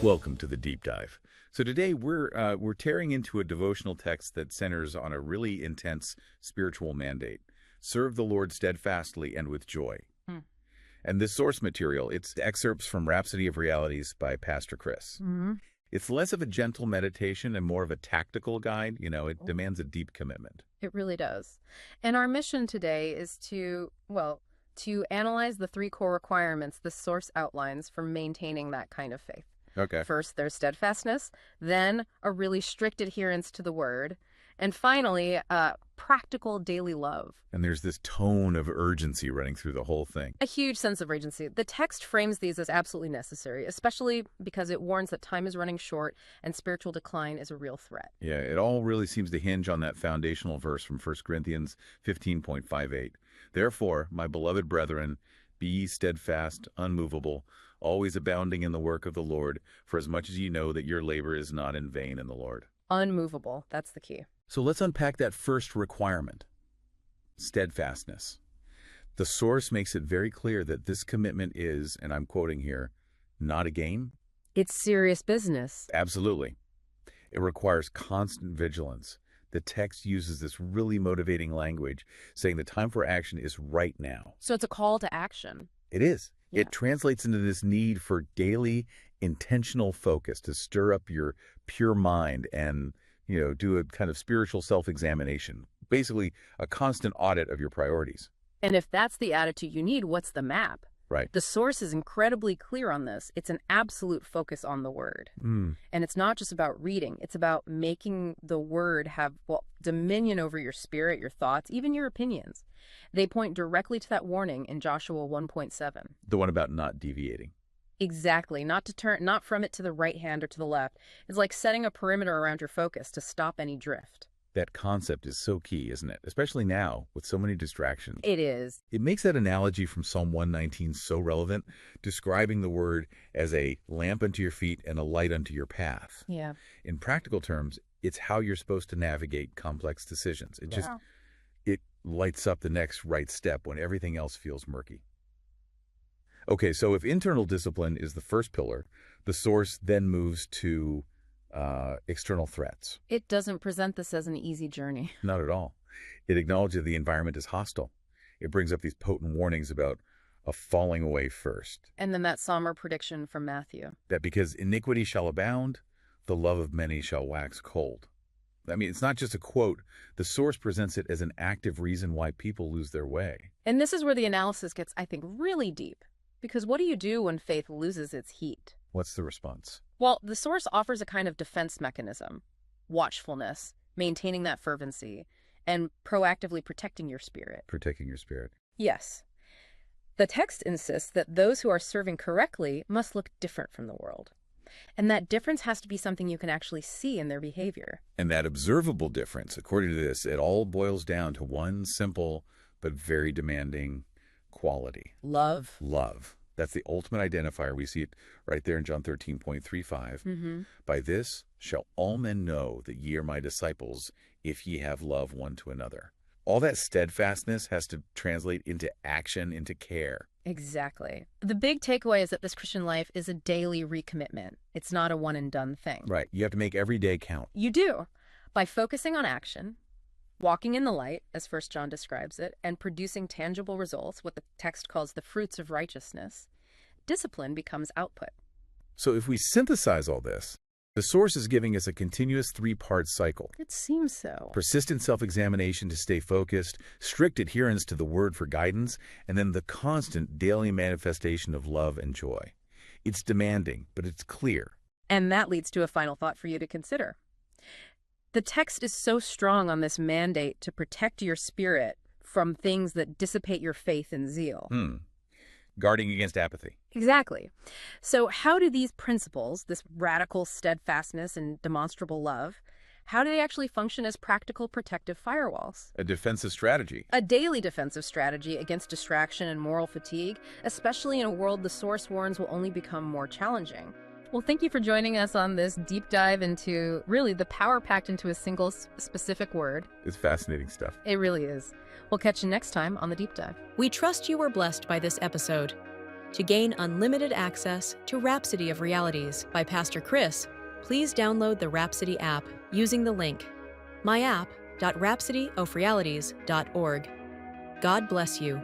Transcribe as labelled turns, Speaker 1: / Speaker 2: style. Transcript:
Speaker 1: Welcome to the deep dive. So today we're tearing into a devotional text that centers on a really intense spiritual mandate: serve the Lord steadfastly and with joy. And this source material, it's excerpts from Rhapsody of Realities by Pastor Chris. It's less of a gentle meditation and more of a tactical guide. You know, it demands a deep commitment.
Speaker 2: It really does. And our mission today is to analyze the three core requirements the source outlines for maintaining that kind of faith.
Speaker 1: Okay.
Speaker 2: First, there's steadfastness, then a really strict adherence to the word, and finally, practical daily love.
Speaker 1: And there's this tone of urgency running through the whole thing.
Speaker 2: A huge sense of urgency. The text frames these as absolutely necessary, especially because it warns that time is running short and spiritual decline is a real threat.
Speaker 1: Yeah, it all really seems to hinge on that foundational verse from 1 Corinthians 15:58. Therefore, my beloved brethren, be ye steadfast, unmovable, always abounding in the work of the Lord, for as much as ye know that your labor is not in vain in the Lord.
Speaker 2: Unmovable, that's the key.
Speaker 1: So let's unpack that first requirement: steadfastness. The source makes it very clear that this commitment is, and I'm quoting here, not a game.
Speaker 2: It's serious business.
Speaker 1: Absolutely. It requires constant vigilance. The text uses this really motivating language, saying the time for action is right now.
Speaker 2: So it's a call to action.
Speaker 1: It is.
Speaker 2: Yeah.
Speaker 1: It translates into this need for daily, intentional focus to stir up your pure mind and, do a kind of spiritual self-examination. Basically, a constant audit of your priorities.
Speaker 2: And if that's the attitude you need, what's the map?
Speaker 1: Right.
Speaker 2: The source is incredibly clear on this. It's an absolute focus on the word. And it's not just about reading. It's about making the word have, dominion over your spirit, your thoughts, even your opinions. They point directly to that warning in Joshua 1.7.
Speaker 1: The one about not deviating.
Speaker 2: Exactly. Not from it to the right hand or to the left. It's like setting a perimeter around your focus to stop any drift.
Speaker 1: That concept is so key, isn't it? Especially now with so many distractions.
Speaker 2: It is.
Speaker 1: It makes that analogy from Psalm 119 so relevant, describing the word as a lamp unto your feet and a light unto your path.
Speaker 2: Yeah.
Speaker 1: In practical terms, it's how you're supposed to navigate complex decisions. It lights up the next right step when everything else feels murky. Okay, so if internal discipline is the first pillar, the source then moves to external threats.
Speaker 2: It doesn't present this as an easy journey.
Speaker 1: Not at all. It acknowledges the environment is hostile. It brings up these potent warnings about a falling away first.
Speaker 2: And then that somber prediction from Matthew.
Speaker 1: That because iniquity shall abound, the love of many shall wax cold. I mean, it's not just a quote. The source presents it as an active reason why people lose their way.
Speaker 2: And this is where the analysis gets, I think, really deep. Because what do you do when faith loses its heat?
Speaker 1: What's the response?
Speaker 2: Well, the source offers a kind of defense mechanism: watchfulness, maintaining that fervency, and proactively protecting your spirit.
Speaker 1: Protecting your spirit.
Speaker 2: Yes. The text insists that those who are serving correctly must look different from the world. And that difference has to be something you can actually see in their behavior.
Speaker 1: And that observable difference, according to this, it all boils down to one simple but very demanding quality.
Speaker 2: Love.
Speaker 1: Love. That's the ultimate identifier. We see it right there in John 13:35. By this shall all men know that ye are my disciples, if ye have love one to another. All that steadfastness has to translate into action, into care.
Speaker 2: Exactly. The big takeaway is that this Christian life is a daily recommitment. It's not a one-and-done thing.
Speaker 1: Right. You have to make every day count.
Speaker 2: You do. By focusing on action, walking in the light, as 1 John describes it, and producing tangible results, what the text calls the fruits of righteousness, discipline becomes output.
Speaker 1: So if we synthesize all this, the source is giving us a continuous three-part cycle.
Speaker 2: It seems so.
Speaker 1: Persistent self-examination to stay focused, strict adherence to the word for guidance, and then the constant daily manifestation of love and joy. It's demanding, but it's clear.
Speaker 2: And that leads to a final thought for you to consider. The text is so strong on this mandate to protect your spirit from things that dissipate your faith and zeal.
Speaker 1: Guarding against apathy.
Speaker 2: Exactly. So how do these principles, this radical steadfastness and demonstrable love, how do they actually function as practical protective firewalls?
Speaker 1: A defensive strategy.
Speaker 2: A daily defensive strategy against distraction and moral fatigue, especially in a world the source warns will only become more challenging. Well, thank you for joining us on this deep dive into, really, the power packed into a single specific word.
Speaker 1: It's fascinating stuff.
Speaker 2: It really is. We'll catch you next time on The Deep Dive.
Speaker 3: We trust you were blessed by this episode. To gain unlimited access to Rhapsody of Realities by Pastor Chris, please download the Rhapsody app using the link myapp.rhapsodyofrealities.org. God bless you.